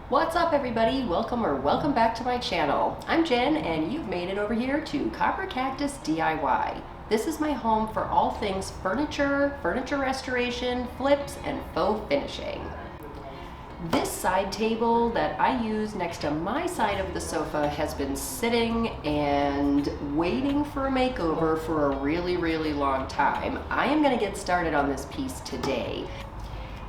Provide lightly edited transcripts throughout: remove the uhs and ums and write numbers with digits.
What's up everybody? Welcome back to my channel. I'm Jen and you've made it over here to Copper Cactus DIY. This is my home for all things furniture, furniture restoration, flips, and faux finishing. This side table that I use next to my side of the sofa has been sitting and waiting for a makeover for a really long time. I am going to get started on this piece today.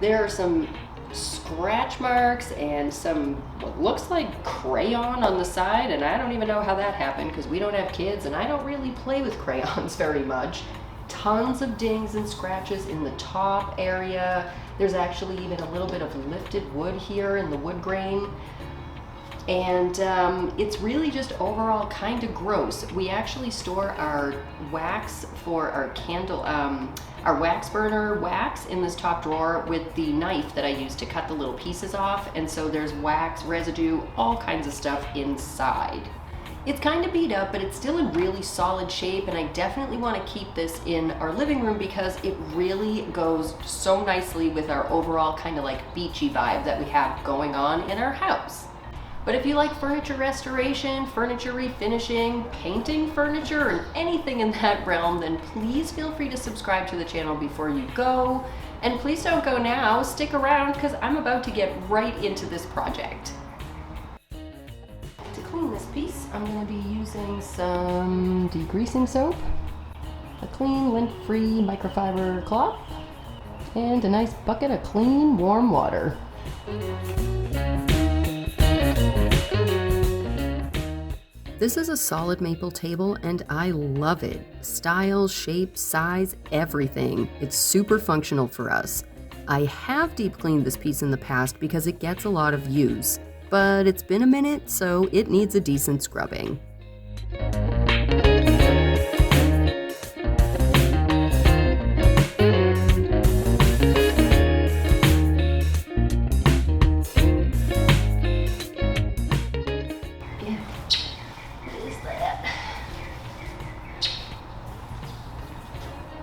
There are some scratch marks and some what looks like crayon on the side, and I don't even know how that happened because we don't have kids and I don't really play with crayons very much. Tons of dings and scratches in the top area. There's actually even a little bit of lifted wood here in the wood grain. And it's really just overall kind of gross. We actually store our wax for our candle, our wax burner wax in this top drawer with the knife that I use to cut the little pieces off. And so there's wax, residue, all kinds of stuff inside. It's kind of beat up, but it's still in really solid shape, and I definitely want to keep this in our living room because it really goes so nicely with our overall kind of like beachy vibe that we have going on in our house. But if you like furniture restoration, furniture refinishing, painting furniture, and anything in that realm, then please feel free to subscribe to the channel before you go. And please don't go now, stick around because I'm about to get right into this project. To clean this piece, I'm going to be using some degreasing soap, a clean lint-free microfiber cloth, and a nice bucket of clean warm water. This is a solid maple table and I love it. Style, shape, size, everything. It's super functional for us. I have deep cleaned this piece in the past because it gets a lot of use, but it's been a minute, so it needs a decent scrubbing.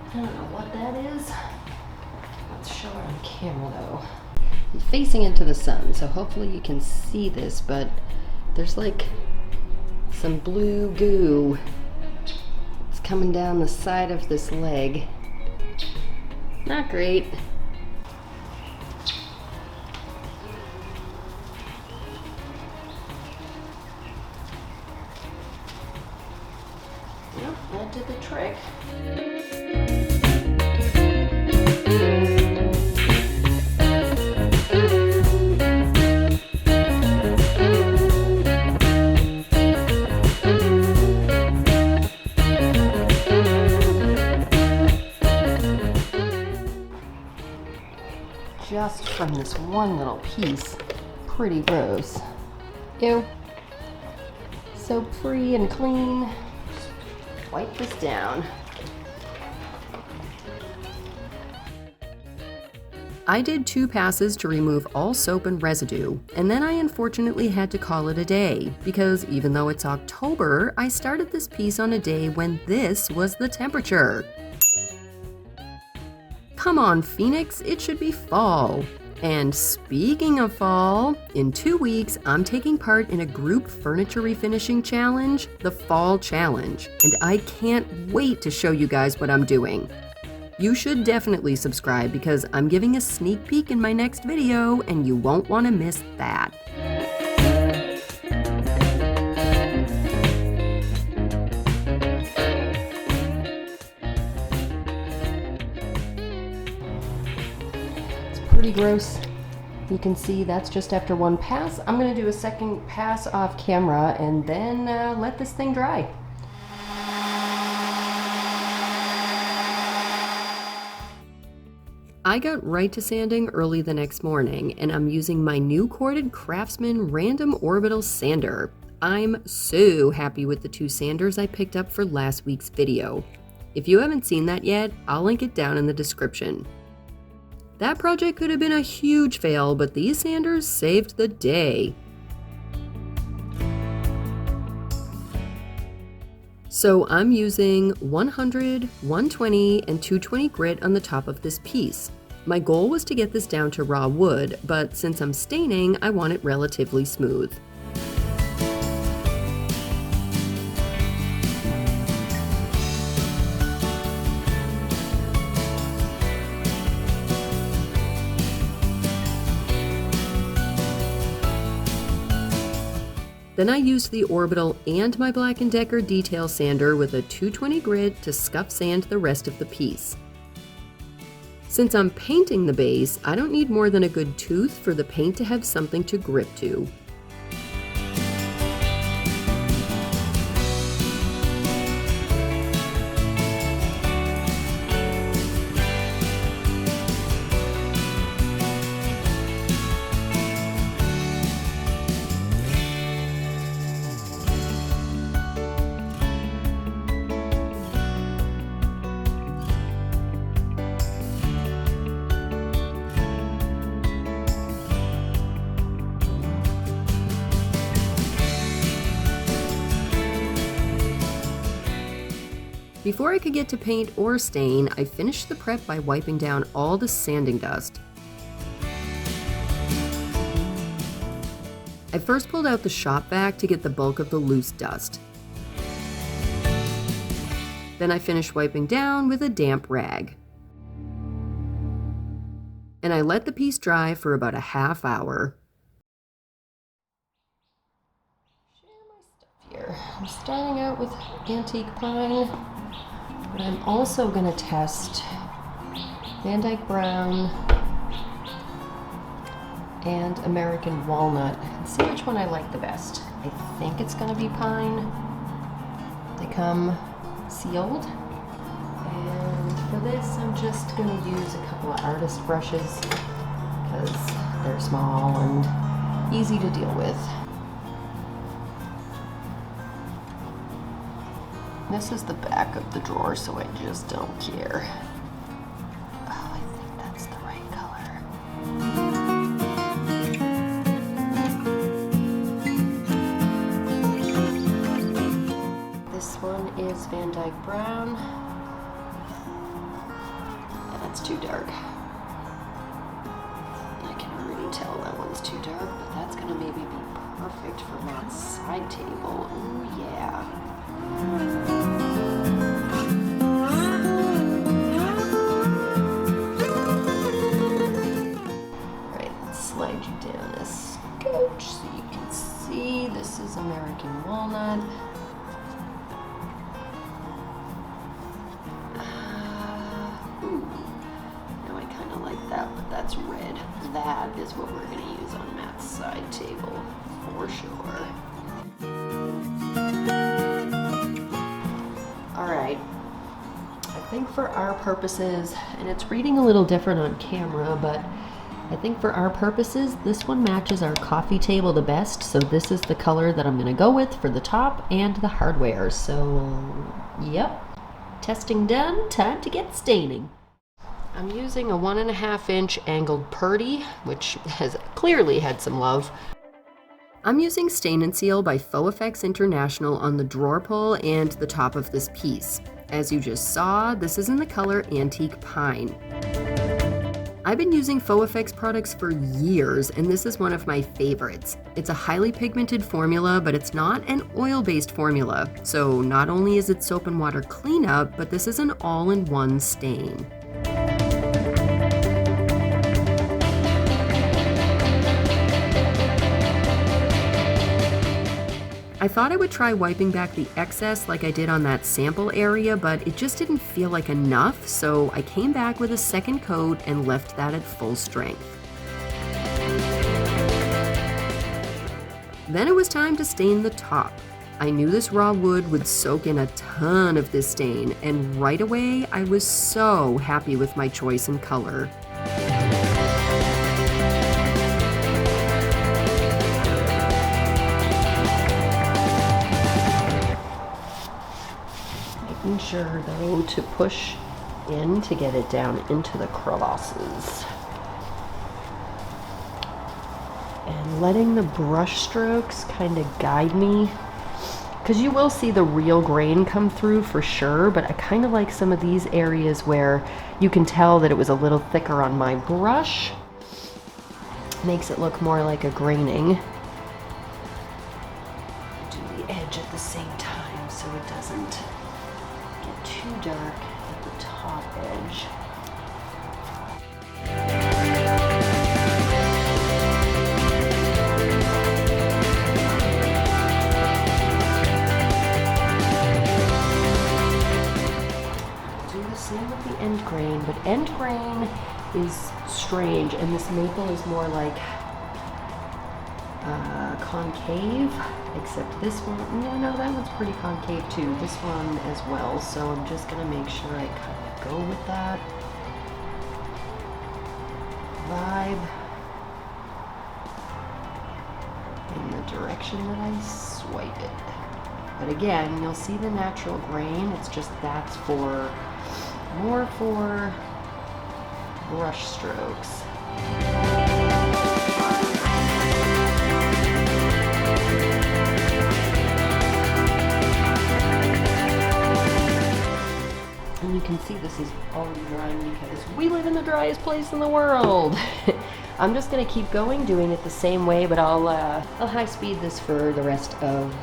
I don't know what that is. Let's show it on camera though. I'm facing into the sun, so hopefully you can see this, but there's like some blue goo. It's coming down the side of this leg. Not great. Well, that did the trick. Just from this one little piece, pretty gross. Ew. So pretty and clean. Wipe this down. I did 2 passes to remove all soap and residue, and then I unfortunately had to call it a day, because even though it's October, I started this piece on a day when this was the temperature. Come on, Phoenix, it should be fall. And speaking of fall, in 2 weeks, I'm taking part in a group furniture refinishing challenge, the Fall Challenge, and I can't wait to show you guys what I'm doing. You should definitely subscribe because I'm giving a sneak peek in my next video and you won't want to miss that. Pretty gross. You can see that's just after 1 pass. I'm going to do a second pass off camera and then let this thing dry. I got right to sanding early the next morning, and I'm using my new corded Craftsman Random Orbital Sander. I'm so happy with the 2 sanders I picked up for last week's video. If you haven't seen that yet, I'll link it down in the description. That project could have been a huge fail, but these sanders saved the day. So I'm using 100, 120, and 220 grit on the top of this piece. My goal was to get this down to raw wood, but since I'm staining, I want it relatively smooth. Then I used the orbital and my Black & Decker detail sander with a 220 grit to scuff sand the rest of the piece. Since I'm painting the base, I don't need more than a good tooth for the paint to have something to grip to. Before I could get to paint or stain, I finished the prep by wiping down all the sanding dust. I first pulled out the shop vac to get the bulk of the loose dust. Then I finished wiping down with a damp rag. And I let the piece dry for about a half hour. Here. I'm starting out with antique pine, but I'm also going to test Van Dyke Brown and American Walnut and see which one I like the best. I think it's going to be pine. They come sealed. And for this, I'm just going to use a couple of artist brushes because they're small and easy to deal with. This is the back of the drawer, so I just don't care. Oh, I think that's the right color. This one is Van Dyke Brown. That's too dark. I can already tell that one's too dark, but that's gonna maybe be perfect for Matt's side table. Ooh, yeah. Alright, let's slide you down a scotch so you can see. This is American Walnut. Now I kind of like that, but that's red. That is what we're going to use on Matt's side table, for sure. Alright, I think for our purposes, and it's reading a little different on camera, but I think for our purposes, this one matches our coffee table the best, so this is the color that I'm going to go with for the top and the hardware. So, yep, testing done, time to get staining. I'm using a 1.5 inch angled purdy, which has clearly had some love. I'm using Stain and Seal by Fauxeffects International on the drawer pull and the top of this piece. As you just saw, this is in the color Antique Pine. I've been using Fauxeffects products for years, and this is one of my favorites. It's a highly pigmented formula, but it's not an oil-based formula. So not only is it soap and water cleanup, but this is an all-in-one stain. I thought I would try wiping back the excess like I did on that sample area, but it just didn't feel like enough, so I came back with a second coat and left that at full strength. Then it was time to stain the top. I knew this raw wood would soak in a ton of this stain, and right away I was so happy with my choice in color. Making sure though to push in to get it down into the crevasses. And letting the brush strokes kind of guide me because you will see the real grain come through for sure, but I kind of like some of these areas where you can tell that it was a little thicker on my brush. Makes it look more like a graining. Do the edge at the same time so it doesn't get too dark at the top edge. Same with the end grain, but end grain is strange, and this maple is more like concave, except this one, yeah, no, that one's pretty concave too. This one as well, so I'm just gonna make sure I kind of go with that vibe in the direction that I swipe it. But again, you'll see the natural grain, it's just that's for more for brush strokes. And you can see this is already drying because we live in the driest place in the world. I'm just gonna keep going, doing it the same way, but I'll high speed this for the rest of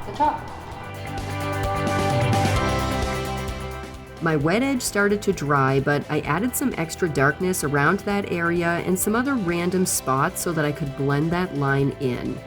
the top. My wet edge started to dry, but I added some extra darkness around that area and some other random spots so that I could blend that line in.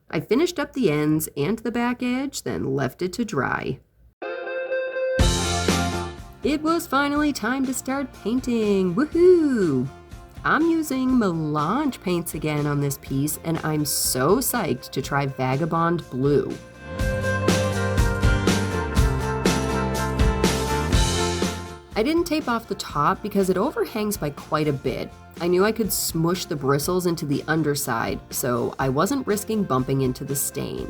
I finished up the ends and the back edge, then left it to dry. It was finally time to start painting. Woohoo! I'm using Melange paints again on this piece, and I'm so psyched to try Vagabond Blue. I didn't tape off the top because it overhangs by quite a bit. I knew I could smush the bristles into the underside, so I wasn't risking bumping into the stain.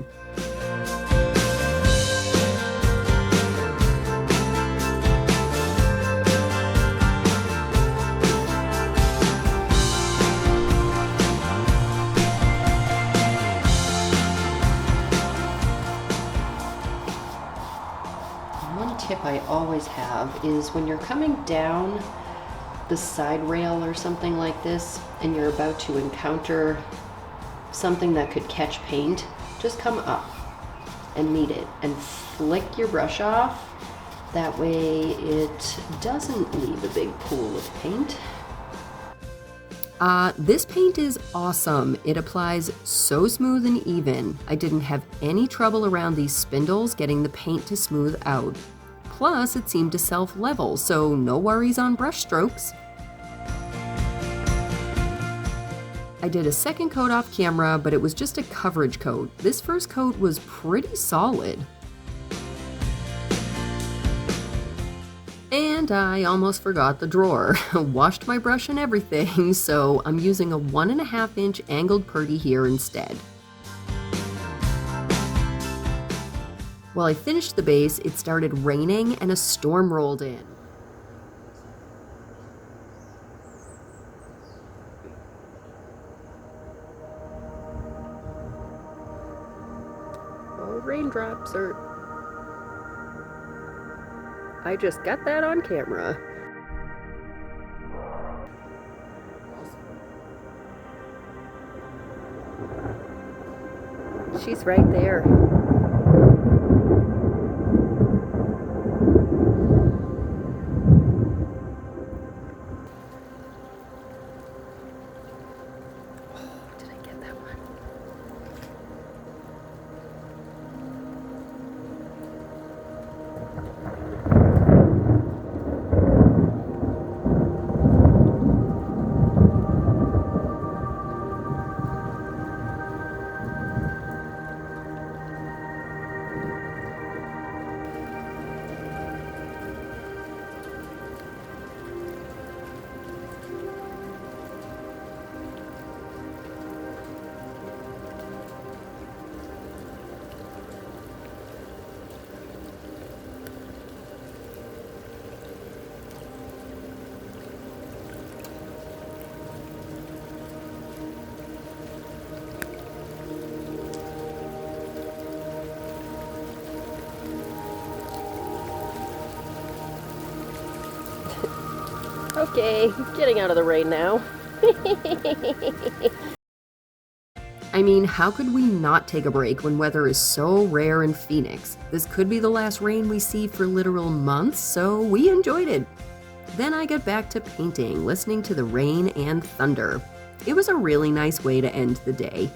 One tip I always have is when you're coming down the side rail or something like this and you're about to encounter something that could catch paint, just come up and meet it and flick your brush off. That way it doesn't leave a big pool of paint. This paint is awesome. It applies so smooth and even. I didn't have any trouble around these spindles getting the paint to smooth out. Plus, it seemed to self-level, so no worries on brush strokes. I did a second coat off camera, but it was just a coverage coat. This first coat was pretty solid. And I almost forgot the drawer. Washed my brush and everything, so I'm using a 1.5 inch angled purdy here instead. While I finished the base, it started raining and a storm rolled in. Oh, raindrops are... I just got that on camera. She's right there. Okay, getting out of the rain now. I mean, how could we not take a break when weather is so rare in Phoenix? This could be the last rain we see for literal months, so we enjoyed it. Then I got back to painting, listening to the rain and thunder. It was a really nice way to end the day.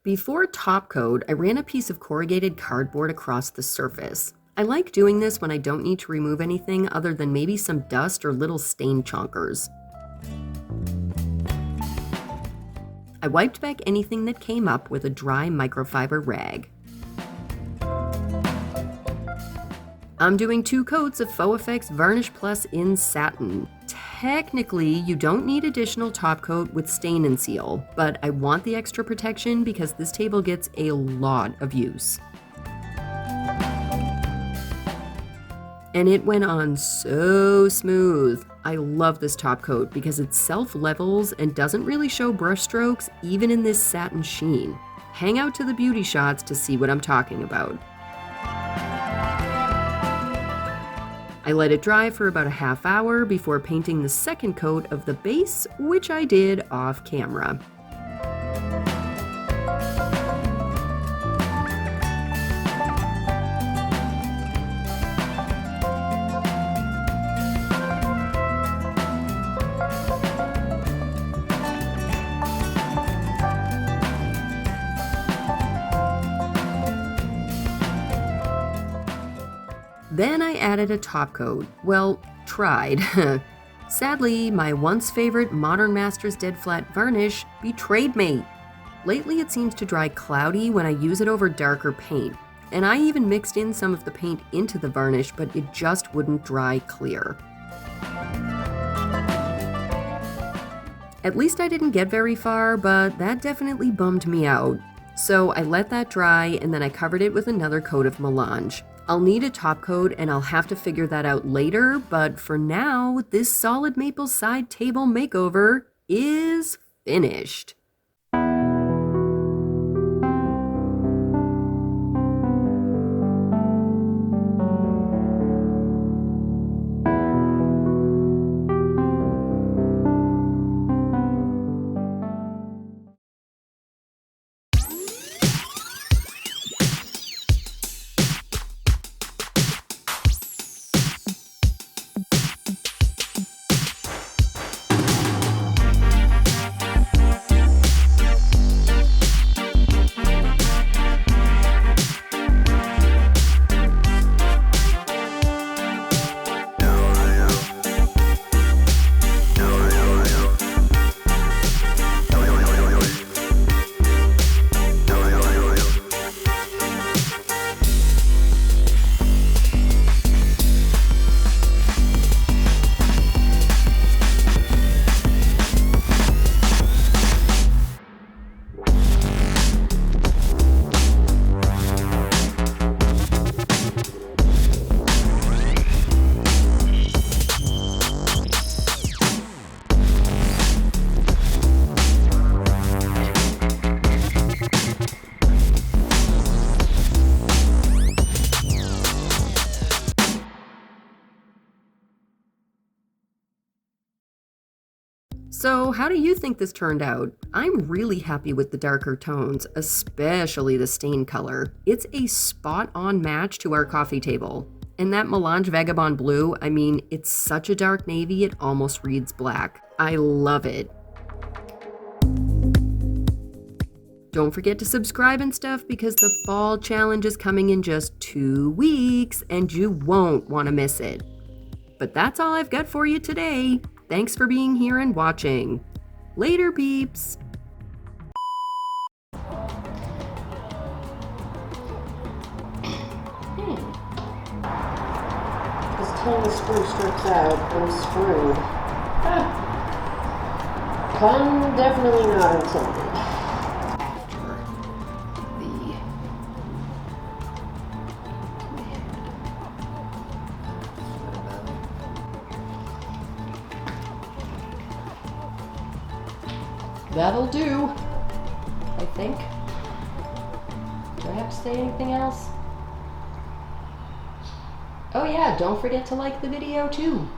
Before top coat, I ran a piece of corrugated cardboard across the surface. I like doing this when I don't need to remove anything other than maybe some dust or little stain chonkers. I wiped back anything that came up with a dry microfiber rag. I'm doing 2 coats of Fauxeffects Varnish Plus in satin. Technically, you don't need additional top coat with stain and seal, but I want the extra protection because this table gets a lot of use. And it went on so smooth. I love this top coat because it self-levels and doesn't really show brush strokes even in this satin sheen. Hang out to the beauty shots to see what I'm talking about. I let it dry for about a half hour before painting the second coat of the base, which I did off camera. Then I added a top coat. Well, tried. Sadly, my once favorite Modern Masters Dead Flat Varnish betrayed me. Lately it seems to dry cloudy when I use it over darker paint, and I even mixed in some of the paint into the varnish, but it just wouldn't dry clear. At least I didn't get very far, but that definitely bummed me out. So I let that dry and then I covered it with another coat of Melange. I'll need a top coat and I'll have to figure that out later, but for now, this solid maple side table makeover is finished. So how do you think this turned out? I'm really happy with the darker tones, especially the stain color. It's a spot-on match to our coffee table. And that Melange Vagabond Blue, I mean, it's such a dark navy it almost reads black. I love it. Don't forget to subscribe and stuff because the fall challenge is coming in just 2 weeks and you won't want to miss it. But that's all I've got for you today. Thanks for being here and watching. Later, peeps. Just till the screw strips out, I'm screwed. Pun definitely not intended. That'll do, I think. Do I have to say anything else? Oh yeah, don't forget to like the video too.